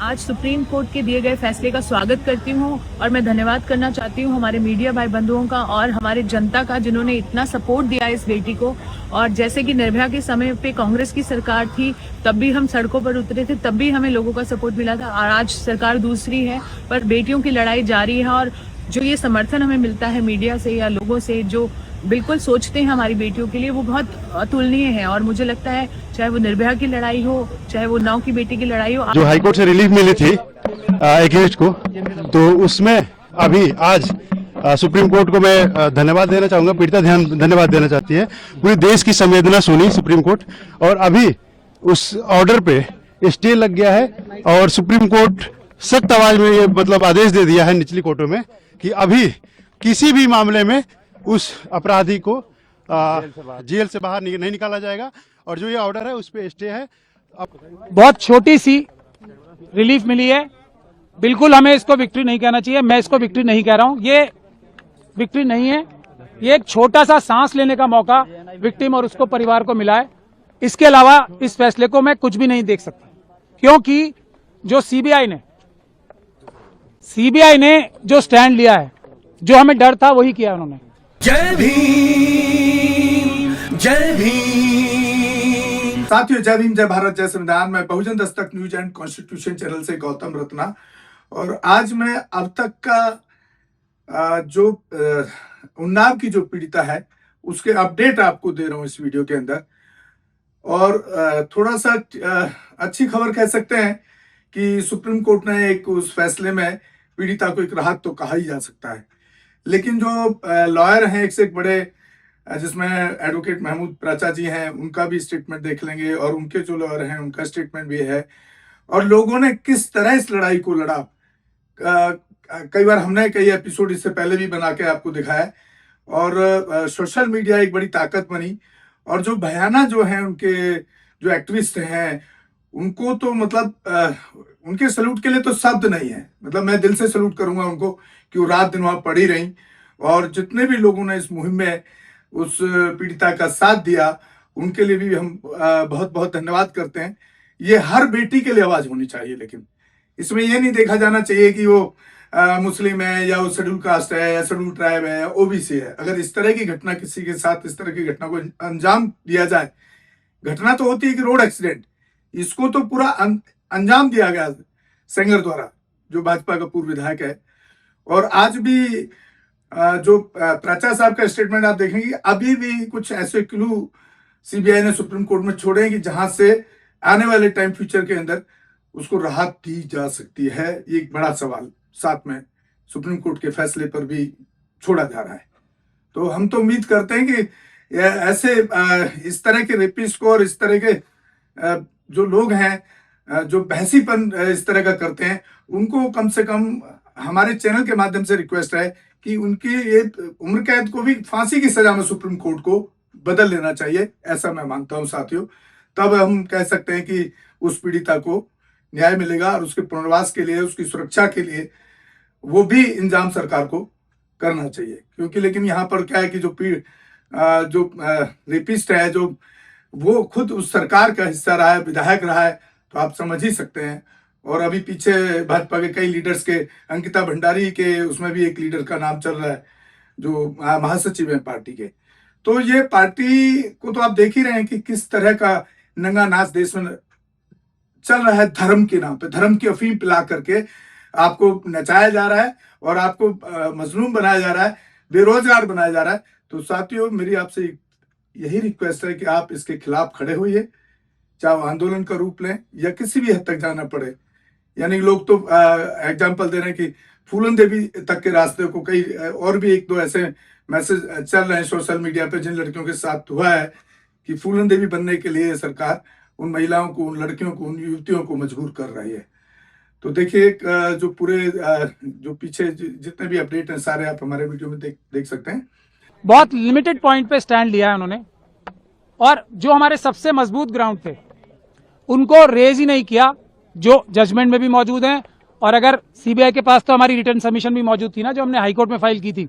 आज supreme court के दिए गए फैसले का स्वागत करती हूँ और मैं धन्यवाद करना चाहती हूँ हमारे मीडिया भाई बंधुओं का और हमारे जनता का, जिन्होंने इतना सपोर्ट दिया इस बेटी को। और जैसे कि निर्भया के समय पे कांग्रेस की सरकार थी, तब भी हम सड़कों पर उतरे थे, तब भी हमें लोगों का सपोर्ट मिला था। और आज सरकार दूसरी है, पर बेटियों की लड़ाई जारी है। और जो ये समर्थन हमें मिलता है मीडिया से या लोगों से जो बिल्कुल सोचते हैं हमारी बेटियों के लिए, वो बहुत अतुलनीय है। और मुझे लगता है चाहे वो निर्भया की लड़ाई हो, चाहे वो 9 की बेटी की लड़ाई हो। जो हाईकोर्ट से रिलीफ मिली थी एक्यूज्ड को, तो उसमें अभी आज सुप्रीम कोर्ट को मैं धन्यवाद देना चाहूंगा। पीड़िता धन्यवाद देना चाहती है। पूरे देश की संवेदना सुनी सुप्रीम कोर्ट, और अभी उस ऑर्डर पे स्टे लग गया है और सुप्रीम कोर्ट सख्त आवाज में ये मतलब आदेश दे दिया है निचली कोर्टों में कि अभी किसी भी मामले में उस अपराधी को जेल से बाहर नहीं निकाला जाएगा। और जो ये ऑर्डर है उस पे स्टे है। बहुत छोटी सी रिलीफ मिली है, बिल्कुल हमें इसको विक्ट्री नहीं कहना चाहिए। मैं इसको विक्ट्री नहीं कह रहा हूं, ये विक्ट्री नहीं है। ये एक छोटा सा सांस लेने का मौका विक्टिम और उसको परिवार को मिला है। इसके अलावा इस फैसले को मैं कुछ भी नहीं देख सकता, क्योंकि जो सीबीआई ने जो स्टैंड लिया है, जो हमें डर था वही किया उन्होंने। जय भीम, जय भीम। साथियों, जय भीम, जय भारत, जय संविधान। मैं बहुजन Dastak news and constitution channel से गौतम रत्ना, और आज मैं अब तक का जो उन्नाव की जो पीड़िता है उसके अपडेट आपको दे रहा हूं इस वीडियो के अंदर। और थोड़ा सा अच्छी खबर कह सकते हैं कि सुप्रीम कोर्ट ने एक उस फैसले में पीड़िता को एक राहत तो कहा ही जा सकता है, लेकिन जो लॉयर हैं एक से एक बड़े, जिसमें एडवोकेट महमूद प्राचा जी हैं, उनका भी स्टेटमेंट देख लेंगे, और उनके जो लॉयर हैं उनका स्टेटमेंट भी है, और लोगों ने किस तरह इस लड़ाई को लड़ा। कई बार हमने कई एपिसोड इससे पहले भी बना के आपको दिखाया। और सोशल मीडिया एक बड़ी ताकत बनी, और जो भयाना जो हैं उनके जो एक्टिविस्ट हैं उनको तो मतलब उनके सल्यूट के लिए तो शब्द नहीं है। मतलब मैं दिल से सल्यूट करूंगा उनको कि वो रात दिन वहां पड़ी रही, और जितने भी लोगों ने इस मुहिम में उस पीड़िता का साथ दिया उनके लिए भी हम बहुत बहुत धन्यवाद करते हैं। ये हर बेटी के लिए आवाज होनी चाहिए, लेकिन इसमें यह नहीं देखा जाना चाहिए कि वो मुस्लिम है या वो शेड्यूल कास्ट है या शेड्यूल ट्राइब है या ओबीसी है। अगर इस तरह की घटना किसी के साथ, इस तरह की घटना को अंजाम दिया जाए, घटना तो होती है कि रोड एक्सीडेंट, इसको तो पूरा अंजाम दिया गया सेंगर द्वारा, जो भाजपा का पूर्व विधायक है। और आज भी जो प्राचा साहब का स्टेटमेंट आप देखेंगे, अभी भी कुछ ऐसे क्लू सीबीआई ने सुप्रीम कोर्ट में छोड़े हैं कि जहां से आने वाले टाइम फ्यूचर के अंदर उसको राहत दी जा सकती है। ये एक बड़ा सवाल साथ में सुप्रीम कोर्ट के फैसले पर भी छोड़ा जा रहा है। तो हम तो उम्मीद करते हैं कि ऐसे इस तरह के रेपिस्ट को और इस तरह के जो लोग हैं जो बहसीपन इस तरह का करते हैं, उनको कम से कम हमारे चैनल के माध्यम से रिक्वेस्ट है कि उनकी ये उम्र कैद को भी फांसी की सजा में सुप्रीम कोर्ट को बदल लेना चाहिए, ऐसा मैं मानता हूं साथियों। तब हम कह सकते हैं कि उस पीड़िता को न्याय मिलेगा, और उसके पुनर्वास के लिए, उसकी सुरक्षा के लिए वो भी इंतजाम सरकार को करना चाहिए। क्योंकि लेकिन यहाँ पर क्या है कि जो रेपिस्ट है, जो वो खुद उस सरकार का हिस्सा रहा है, विधायक रहा है, तो आप समझ ही सकते हैं। और अभी पीछे भाजपा के कई लीडर्स के, अंकिता भंडारी के, उसमें भी एक लीडर का नाम चल रहा है जो महासचिव है पार्टी के। तो ये पार्टी को तो आप देख ही रहे हैं कि किस तरह का नंगा नाच देश में चल रहा है। धर्म के नाम पे, धर्म की अफीम पिला करके आपको नचाया जा रहा है और आपको मजलूम बनाया जा रहा है, बेरोजगार बनाया जा रहा है। तो साथियों, मेरी आपसे यही रिक्वेस्ट है कि आप इसके खिलाफ खड़े होइए, चाहे आंदोलन का रूप लें या किसी भी हद तक जाना पड़े। यानी लोग तो एग्जाम्पल दे रहे हैं कि फूलन देवी तक के रास्ते को, कई और भी एक दो ऐसे मैसेज चल रहे हैं सोशल मीडिया पे, जिन लड़कियों के साथ हुआ है कि फूलन देवी बनने के लिए सरकार उन महिलाओं को, उन लड़कियों को, उन युवतियों को मजबूर कर रही है। तो देखिए, जो पूरे जो पीछे जितने भी अपडेट हैं सारे आप हमारे वीडियो में देख सकते हैं। बहुत लिमिटेड पॉइंट पे स्टैंड लिया है उन्होंने, और जो हमारे सबसे मजबूत ग्राउंड थे उनको रेज ही नहीं किया, जो जजमेंट में भी मौजूद हैं। और अगर सीबीआई के पास तो हमारी रिटर्न सबमिशन भी मौजूद थी ना, जो हमने हाईकोर्ट में फाइल की थी,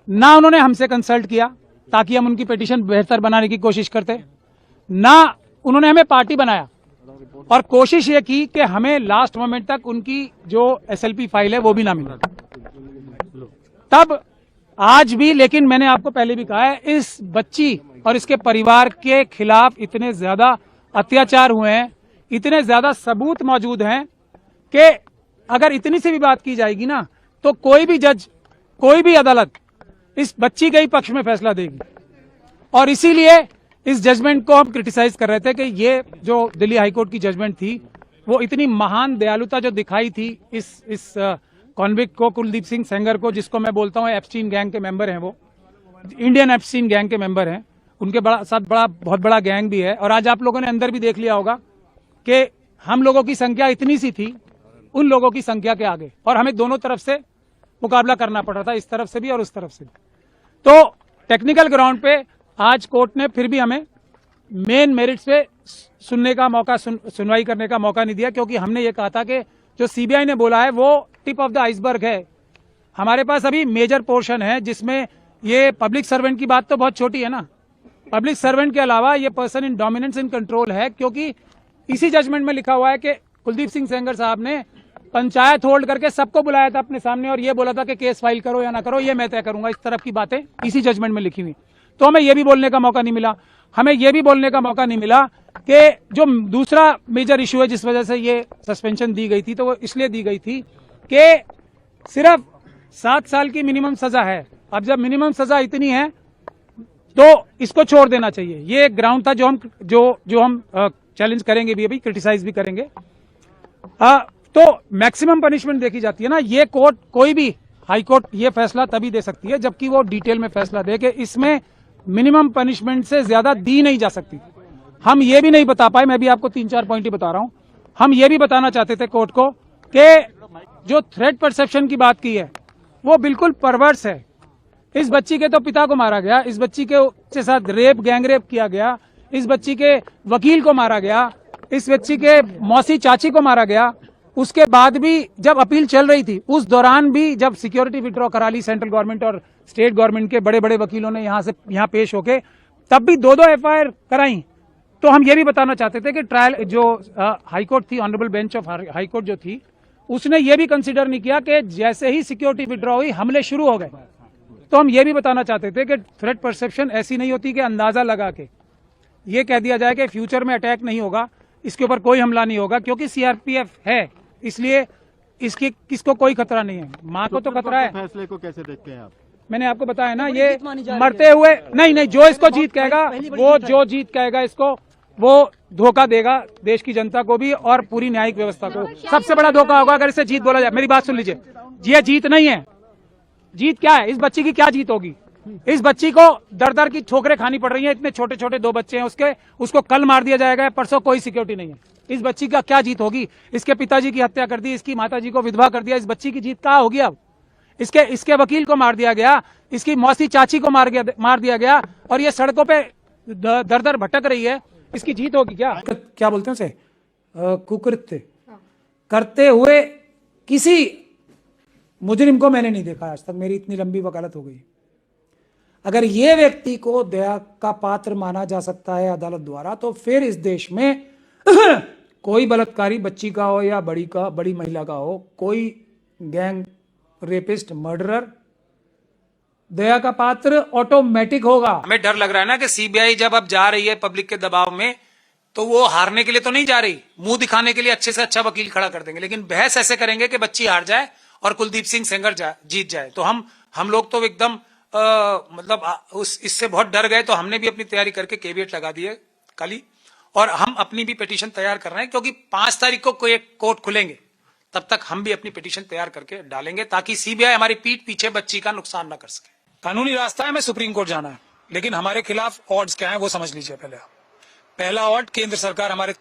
ना उन्होंने हमसे कंसल्ट किया ताकि हम उनकी पिटीशन बेहतर बनाने की कोशिश करते, ना उन्होंने हमें पार्टी बनाया और कोशिश ये की कि हमें लास्ट मोमेंट तक उनकी जो एसएलपी फाइल है वो भी ना मिले। तब आज भी, लेकिन मैंने आपको पहले भी कहा है, इस बच्ची और इसके परिवार के खिलाफ इतने ज्यादा अत्याचार हुए हैं, इतने ज्यादा सबूत मौजूद हैं कि अगर इतनी सी भी बात की जाएगी ना तो कोई भी जज, कोई भी अदालत इस बच्ची के ही पक्ष में फैसला देगी। और इसीलिए इस जजमेंट को हम क्रिटिसाइज कर रहे थे कि ये जो दिल्ली हाईकोर्ट की जजमेंट थी वो इतनी महान दयालुता जो दिखाई थी इस कॉन्विक्ट को, कुलदीप सिंह सेंगर को, जिसको मैं बोलता हूं एप्स्टीन गैंग के मेंबर हैं, वो इंडियन एप्स्टीन गैंग के मेंबर हैं, उनके साथ बहुत बड़ा गैंग भी है। और आज आप लोगों ने अंदर भी देख लिया होगा कि हम लोगों की संख्या इतनी सी थी उन लोगों की संख्या के आगे, और हमें दोनों तरफ से मुकाबला करना पड़ रहा था, इस तरफ से भी और उस तरफ से भी। तो टेक्निकल ग्राउंड पे आज कोर्ट ने फिर भी हमें मेन मेरिट्स पे सुनने का मौका, सुनवाई करने का मौका नहीं दिया, क्योंकि हमने ये कहा था कि जो सीबीआई ने बोला है वो टिप ऑफ द आइसबर्ग है। हमारे पास अभी मेजर पोर्शन है जिसमें ये पब्लिक सर्वेंट की बात तो बहुत छोटी है ना, पब्लिक सर्वेंट के अलावा ये person in dominance in control है, क्योंकि इसी जजमेंट में लिखा हुआ है कि कुलदीप सिंह सेंगर साहब ने पंचायत होल्ड करके सबको बुलाया था अपने सामने और ये बोला था कि केस फाइल करो या ना करो ये मैं तय करूंगा। इस तरफ की बातें इसी जजमेंट में लिखी हुई। तो हमें ये भी बोलने का मौका नहीं मिला, हमें ये भी बोलने का मौका नहीं मिला कि जो दूसरा मेजर इशू है जिस वजह से ये सस्पेंशन दी गई थी, तो वो इसलिए दी गई थी कि सिर्फ 7 साल की मिनिमम सजा है। अब जब मिनिमम सजा इतनी है तो इसको छोड़ देना चाहिए। ये एक ग्राउंड था जो हम चैलेंज करेंगे भी, अभी क्रिटिसाइज भी करेंगे। तो मैक्सिमम पनिशमेंट देखी जाती है ना, ये कोर्ट, कोई भी हाई कोर्ट ये फैसला तभी दे सकती है जबकि वो डिटेल में फैसला दे कि इसमें मिनिमम पनिशमेंट से ज्यादा दी नहीं जा सकती। हम ये भी नहीं बता पाए, मैं भी आपको 3-4 पॉइंट ही बता रहा हूं। हम ये भी बताना चाहते थे कोर्ट को कि जो थ्रेट परसेप्शन की बात की है वो बिल्कुल परवर्स है। इस बच्ची के तो पिता को मारा गया, इस बच्ची के साथ गैंग रेप किया गया, इस बच्ची के वकील को मारा गया, इस बच्ची के मौसी चाची को मारा गया। उसके बाद भी जब अपील चल रही थी उस दौरान भी जब सिक्योरिटी विड्रॉ करा ली सेंट्रल गवर्नमेंट और स्टेट गवर्नमेंट के बड़े बड़े वकीलों ने यहाँ पेश होके, तब भी 2-2 एफआईआर कराई। तो हम ये भी बताना चाहते थे कि ट्रायल जो हाईकोर्ट थी, ऑनरेबल बेंच ऑफ हाईकोर्ट जो थी, उसने ये भी कंसिडर नहीं किया कि जैसे ही सिक्योरिटी विड्रॉ हुई हमले शुरू हो गए। तो हम ये भी बताना चाहते थे कि थ्रेट परसेप्शन ऐसी नहीं होती कि अंदाजा लगा के ये कह दिया जाए कि फ्यूचर में अटैक नहीं होगा, इसके ऊपर कोई हमला नहीं होगा, क्योंकि सीआरपीएफ है इसलिए किसको कोई खतरा नहीं है। माँ को तो खतरा है। फैसले को कैसे देखते हैं आप? मैंने आपको बताया ना, ये मरते हुए नहीं, जो इसको जीत कहेगा, वो जो जीत कहेगा इसको, वो धोखा देगा देश की जनता को भी और पूरी न्यायिक व्यवस्था को। सबसे बड़ा धोखा होगा अगर इसे जीत बोला जाए। मेरी बात सुन लीजिए, ये जीत नहीं है। जीत क्या है? इस बच्ची की क्या जीत होगी? इस बच्ची को दर की ठोकरें खानी पड़ रही हैं। इतने छोटे छोटे 2 बच्चे हैं उसको कल मार दिया जाएगा, परसों कोई सिक्योरिटी नहीं है। इस बच्ची का क्या जीत होगी? इसके पिताजी की हत्या कर दी, इसकी माताजी को विधवा कर दिया, इस बच्ची की जीत क्या होगी? अब इसके वकील को मार दिया गया, इसकी मौसी चाची को मार दिया गया और ये सड़कों पे दर भटक रही है, इसकी जीत होगी क्या? क्या बोलते हैं उसे, कुकृत्य करते हुए किसी मुजरिम को मैंने नहीं देखा आज तक। मेरी इतनी लंबी वकालत हो गई। अगर ये व्यक्ति को दया का पात्र माना जा सकता है अदालत द्वारा, तो फिर इस देश में कोई बलात्कारी बच्ची का हो या बड़ी महिला का हो, कोई गैंग रेपिस्ट, मर्डरर दया का पात्र ऑटोमेटिक होगा। हमें डर लग रहा है ना कि सीबीआई जब अब जा रही है पब्लिक के दबाव में, तो वो हारने के लिए तो नहीं जा रही, मुंह दिखाने के लिए अच्छे से अच्छा वकील खड़ा कर देंगे, लेकिन बहस ऐसे करेंगे कि बच्ची हार जाए और कुलदीप सिंह सेंगर जीत जाए। तो हम लोग तो एकदम इससे बहुत डर गए। तो हमने भी अपनी तैयारी करके कैविएट लगा दी है कल ही, और हम अपनी भी पिटीशन तैयार कर रहे हैं, क्योंकि 5 तारीख को कोई कोर्ट खुलेंगे, तब तक हम भी अपनी पिटीशन तैयार करके डालेंगे ताकि सीबीआई हमारी पीठ पीछे बच्ची का नुकसान ना कर सके। कानूनी रास्ता है, हमें सुप्रीम कोर्ट जाना है, लेकिन हमारे खिलाफ ऑर्ड्स क्या है वो समझ लीजिए। पहला ऑर्ड, केंद्र सरकार हमारे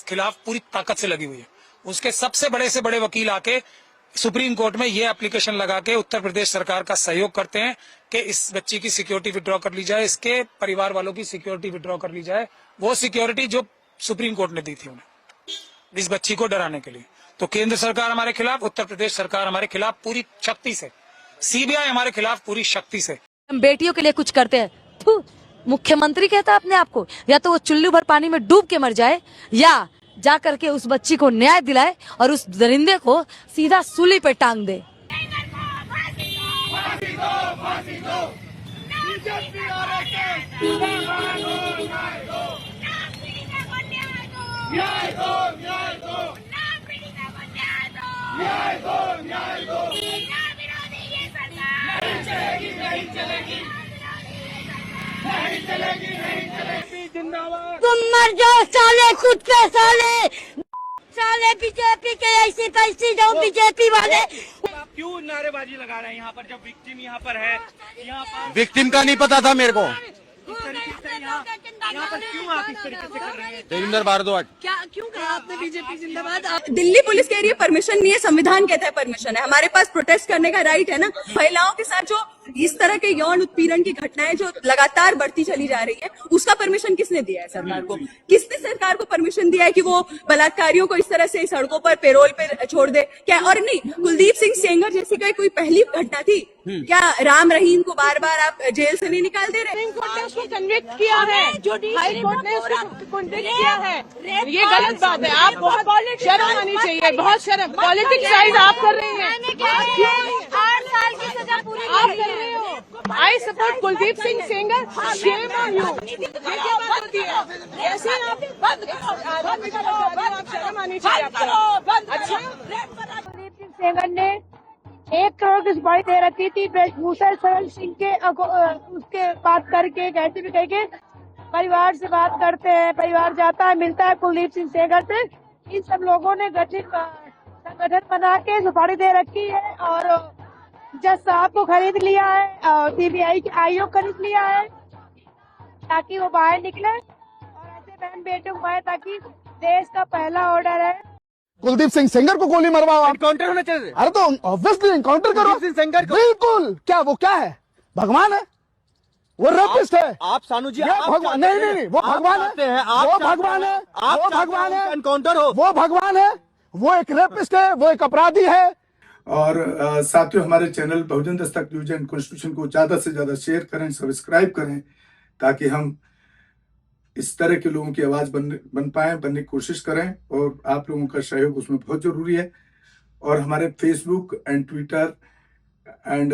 खिलाफ पूरी ताकत से लगी हुई है। उसके सबसे बड़े से बड़े वकील आके सुप्रीम कोर्ट में ये एप्लीकेशन लगा के उत्तर प्रदेश सरकार का सहयोग करते हैं कि इस बच्ची की सिक्योरिटी विड्रॉ कर ली जाए, इसके परिवार वालों की सिक्योरिटी विड्रॉ कर ली जाए, वो सिक्योरिटी जो सुप्रीम कोर्ट ने दी थी उन्हें इस बच्ची को डराने के लिए। तो केंद्र सरकार हमारे खिलाफ, उत्तर प्रदेश सरकार हमारे खिलाफ पूरी शक्ति से, सीबीआई हमारे खिलाफ पूरी शक्ति से। हम बेटियों के लिए कुछ करते हैं। मुख्यमंत्री कहता है अपने आप को, या तो वो चुल्लू भर पानी में डूब के मर जाए या जा करके उस बच्ची को न्याय दिलाए और उस दरिंदे को सीधा सूली पे टांग दे। तुम मर जाओ साले, खुद पे साले, साले बीजेपी के ऐसे पैसे जाओ बीजेपी वाले। आप क्यों नारेबाजी लगा रहे हैं यहाँ पर, जब विक्टिम यहाँ पर है? यहाँ पर विक्टिम का नहीं पता था मेरे को। यहाँ पर क्यों आप इस तरीके से कर रहे हैं? देवेंद्र भारद्वाज क्या क्यों कहा आपने बीजेपी जिंदाबाद? दिल्ली पुलिस कह रही है परमिशन नहीं है, संविधान कहता है परमिशन है। हमारे पास प्रोटेस्ट करने का राइट है ना। महिलाओं के साथ जो इस तरह के यौन उत्पीड़न की घटनाएं जो लगातार बढ़ती चली जा रही है, उसका परमिशन किसने दिया है सरकार को? किसने सरकार को परमिशन दिया है कि वो बलात्कारियों को इस तरह से सड़कों पर पेरोल पे छोड़ दे? क्या और नहीं, कुलदीप सिंह सेंगर जैसी कोई पहली घटना थी क्या? राम रहीम को बार बार आप जेल से नहीं निकाल दे रहे? उसको कन्विक्ट किया है, हाई कोर्ट ने उसको कन्विक्ट किया है। ये गलत बात है। आप बहुत शर्म आनी चाहिए, बहुत शर्म। पॉलिटिक्साइज आप कर रहे हैं। 8 साल की सजा पूरी आप कर रहे हो। I support Kuldeep Singh Sengar. Shame on you. ये क्या बात होती है? ऐसे आप शर्म आनी चाहिए आपको। अच्छा, कुलदीप सिंह सेंगर ने 1 करोड़ की सुपारी दे रखी थी ब्रजभूषण शरण सिंह के उसके बात करके, कैसे भी कह के परिवार से बात करते हैं। परिवार जाता है, मिलता है कुलदीप सिंह सेंगर से। इन सब लोगों ने गठित संगठन बना के सुपारी दे रखी है और जज साहब को खरीद लिया है और सीबीआई के आईओ खरीद लिया है ताकि वो बाहर निकले और ऐसे बहन बेटों को मारे, ताकि देश का पहला ऑर्डर है कुलदीप सिंह सेंगर को गोली मरवाओ आप। एनकाउंटर होना चाहिए। अरे तो ऑब्वियसली एनकाउंटर करो कुलदीप सिंह सेंगर को। बिल्कुल। क्या वो क्या है? भगवान है? वो रेपिस्ट है? आप सानू जी, ये भगवान नहीं, वो भगवान है, वो भगवान है, वो भगवान है, एनकाउंटर हो। वो भगवान है, वो एक रेपिस्ट है, वो एक अपराधी है। और साथियों, हमारे channel Bahujan Dastak news and constitution को ज्यादा से ज्यादा शेयर करें, सब्सक्राइब करें, ताकि हम इस तरह के लोगों की आवाज बनने की कोशिश करें। और आप लोगों का सहयोग उसमें बहुत जरूरी है। और हमारे Facebook and Twitter and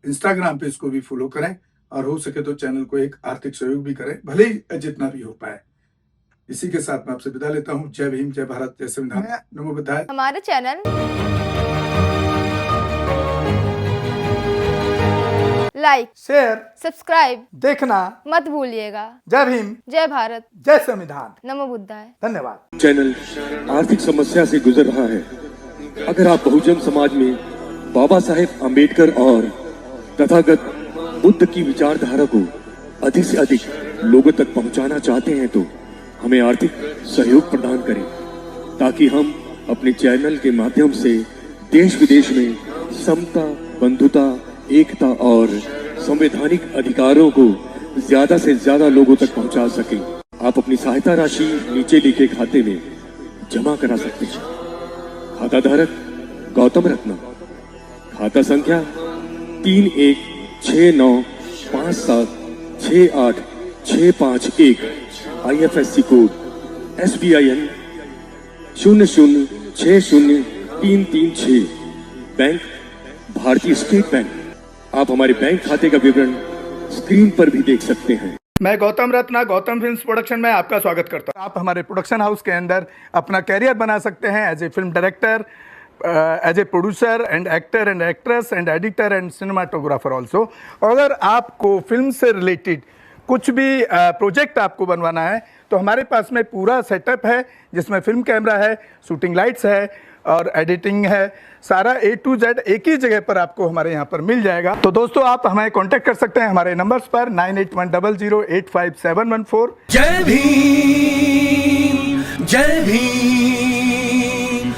Instagram page को भी फॉलो करें और हो सके तो चैनल को एक आर्थिक सहयोग भी करें, भले ही जितना भी हो पाए। इसी के साथ मैं आपसे विदा लेता हूँ। जय भीम, जय भारत, जय संविधान, नमो बुद्धाय। हमारे चैनल लाइक, शेयर, सब्सक्राइब देखना मत भूलिएगा। जय भीम, जय भारत, जय संविधान, नमो बुद्धाय। धन्यवाद। चैनल आर्थिक समस्या से गुजर रहा है। अगर आप बहुजन समाज में बाबा साहेब आम्बेडकर और तथागत बुद्ध की विचारधारा को अधिक से अधिक लोगों तक पहुंचाना चाहते हैं तो हमें आर्थिक सहयोग प्रदान करें, ताकि हम अपने चैनल के माध्यम से देश विदेश में समता, बंधुता, एकता और संवैधानिक अधिकारों को ज्यादा से ज्यादा लोगों तक पहुंचा सकें। आप अपनी सहायता राशि नीचे लिखे खाते में जमा करा सकते हैं। खाता धारक गौतम रत्ना, खाता संख्या 316957686551, IFSC कोड SBIN 0060336, बैंक भारतीय स्टेट बैंक। आप हमारे बैंक खाते का विवरण स्क्रीन पर भी देख सकते हैं। मैं गौतम रत्ना, गौतम फिल्म्स प्रोडक्शन में आपका स्वागत करता हूं। आप हमारे प्रोडक्शन हाउस के अंदर अपना कैरियर बना सकते हैं as a film director, as a producer and actor and actress and editor and cinematographer also. अगर आपको फिल्म से रिलेटेड कुछ भी प्रोजेक्ट आपको बनवाना है तो हमारे पास में पूरा सेटअप है, जिसमें फिल्म कैमरा है, शूटिंग लाइट्स है और एडिटिंग है। सारा A to Z एक ही जगह पर आपको हमारे यहाँ पर मिल जाएगा। तो दोस्तों, आप हमें कांटेक्ट कर सकते हैं हमारे नंबर्स पर 9810085714। जय भीम, जय भीम।